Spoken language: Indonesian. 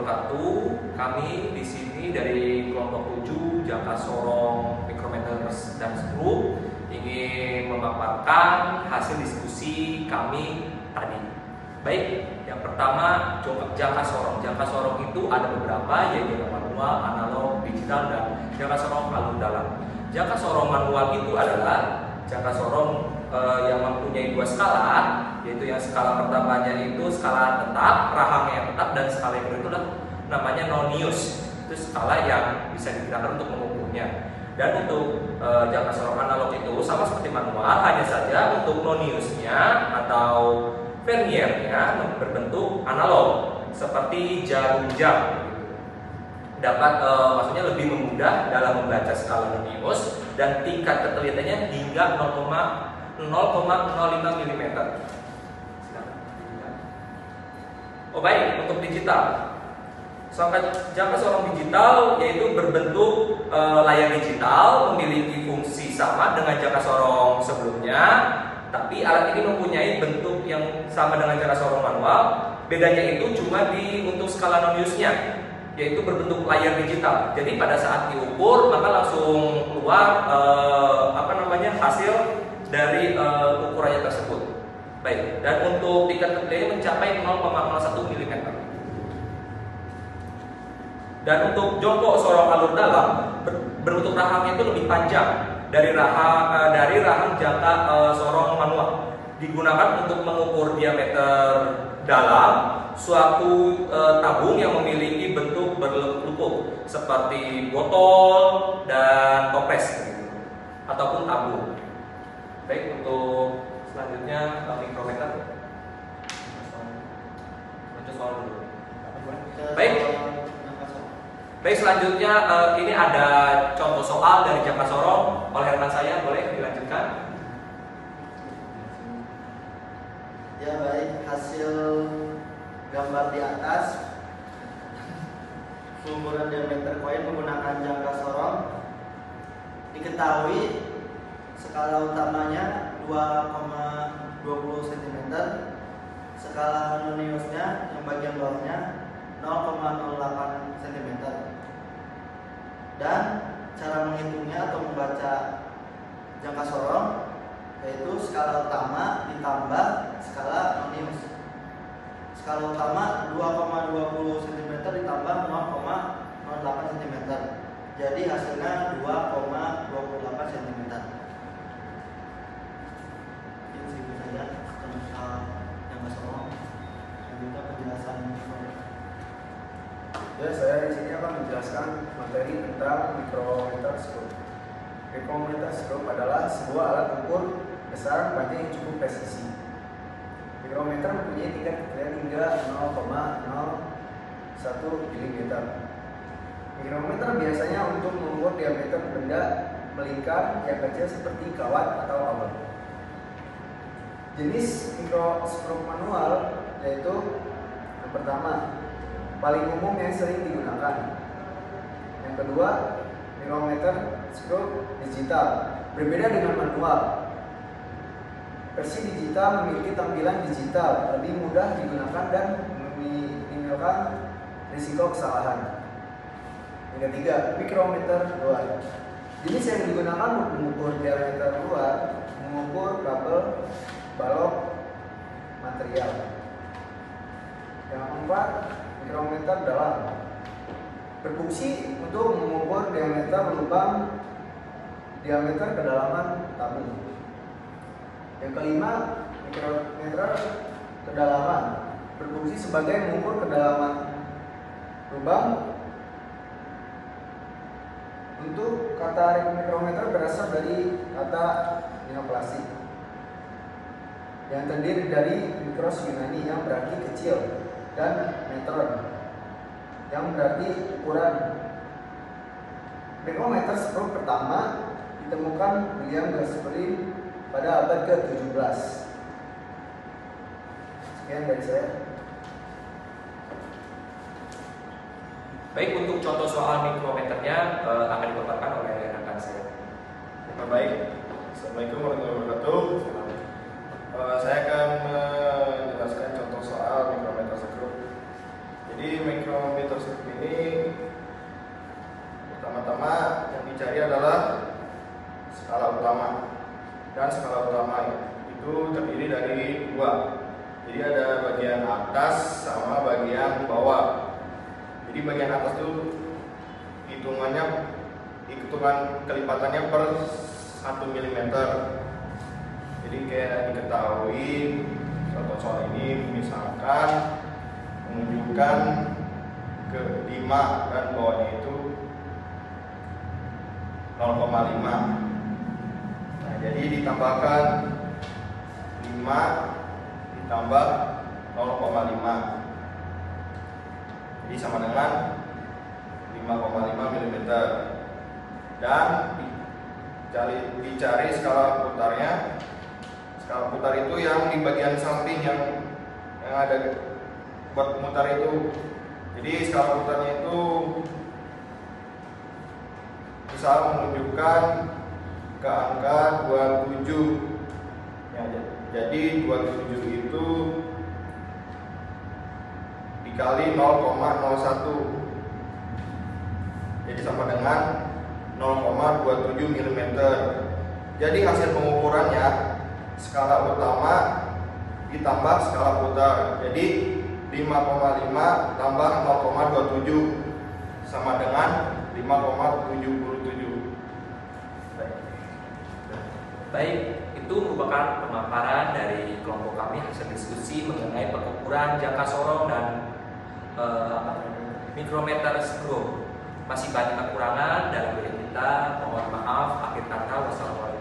wabarakatuh. Kami di sini dari kelompok 7 jangka sorong micrometer dan skru ingin memaparkan hasil diskusi kami tadi. Baik, yang pertama jangka sorong. Jangka sorong itu ada beberapa, yaitu manual, analog, digital, dan jangka sorong alur dalam. Jangka sorong manual itu adalah jangka sorong yang mempunyai dua skala, yaitu yang skala pertamanya itu skala tetap, rahang yang tetap, dan skala yang kedua itu namanya nonius. Itu skala yang bisa digunakan untuk mengukurnya. Dan untuk jangka sorong analog itu sama seperti manual, hanya saja untuk noniusnya atau verniernya berbentuk analog seperti jarum jam. Dapat maksudnya lebih memudah dalam membaca skala nonius dan tingkat ketelitiannya hingga 0,05 mm. Oh baik, untuk digital. Jangka sorong digital yaitu berbentuk layar digital, memiliki fungsi sama dengan jangka sorong sebelumnya, tapi alat ini mempunyai bentuk yang sama dengan jangka sorong manual. Bedanya itu cuma untuk skala noniusnya, yaitu berbentuk layar digital. Jadi pada saat diukur maka langsung keluar hasil dari ukurannya tersebut. Baik, dan untuk tingkat ketelitiannya mencapai 0,01 mm. Dan untuk jongkok sorong alur dalam berbentuk rahangnya itu lebih panjang dari rahang jangka sorong manual. Digunakan untuk mengukur diameter dalam suatu tabung yang memiliki bentuk berlekuk seperti botol dan toples ataupun tabung. Baik, untuk selanjutnya mikrometer. Baik, selanjutnya ini ada contoh soal dari jangka sorong oleh rekan saya, boleh dilanjutkan? Ya baik, hasil gambar di atas pengukuran diameter koin menggunakan jangka sorong. Diketahui skala utamanya 2,20 cm, skala noniusnya yang bagian bawahnya 0,08 cm, dan cara menghitungnya atau membaca jangka sorong yaitu skala utama ditambah skala nonius. Skala utama 2,20 cm ditambah 0,08 cm, jadi hasilnya 2,28 cm. Ini segitu saja tentang jangka sorong dan juga penjelasan mikrometer. Ya, saya di sini akan menjelaskan materi tentang mikrometer skrup. Mikrometer skrup adalah sebuah alat ukur besaran panjang yang cukup presisi. Mikrometer mempunyai tingkat ketelitian hingga 0,01 mm. Mikrometer biasanya untuk mengukur diameter benda melingkar yang kecil seperti kawat atau obor. Jenis mikroskop manual yaitu yang pertama, paling umum yang sering digunakan. Yang kedua, mikrometer skrup digital, berbeda dengan manual. Versi digital memiliki tampilan digital, lebih mudah digunakan dan meminimalkan risiko kesalahan. Yang ketiga, mikrometer luar. Jenis yang digunakan untuk mengukur diameter luar, mengukur kabel, balok, material. Yang keempat, mikrometer dalam, berfungsi untuk mengukur diameter lubang, diameter kedalaman tabung. Yang kelima, mikrometer kedalaman, berfungsi sebagai mengukur kedalaman lubang. Untuk kata mikrometer berasal dari kata neoklasik yang terdiri dari mikros Yunani yang berarti kecil dan metron yang berarti ukuran. Mikrometer skrup pertama ditemukan William Gasperin pada abad ke-17. Sekian dari saya. Baik, untuk contoh soal mikrometernya akan dipaparkan oleh rekan saya. Baik, Assalamualaikum warahmatullahi wabarakatuh. Saya akan menjelaskan contoh soal mikrometer skrup. Jadi mikrometer skop ini pertama-tama yang dicari adalah skala utama, dan skala utama itu terdiri dari dua. Jadi ada bagian atas sama bagian bawah. Jadi bagian atas itu hitungan kelipatannya per 1 mm. Jadi kayak diketahui contoh soal ini misalkan menunjukkan ke 5 dan bawahnya itu 0,5. Nah, jadi ditambahkan 5 ditambah 0,5. Jadi sama dengan 5,5 mm. Dan dicari skala putarnya. Skala putar itu yang di bagian samping yang ada buat mutar itu. Jadi skala putarnya itu bisa menunjukkan ke angka 27. Ya, jadi 27 itu dikali 0,01. Jadi sama dengan 0,27 mm. Jadi hasil pengukurannya skala utama ditambah skala putar. Jadi 5,5 tambah 0,27 sama dengan 5,77. Baik, itu merupakan pemaparan dari kelompok kami hasil diskusi mengenai pengukuran jangka sorong dan mikrometer skop. Masih banyak kekurangan dalam diri kita. Mohon maaf. Akhir kata, wassalamualaikum.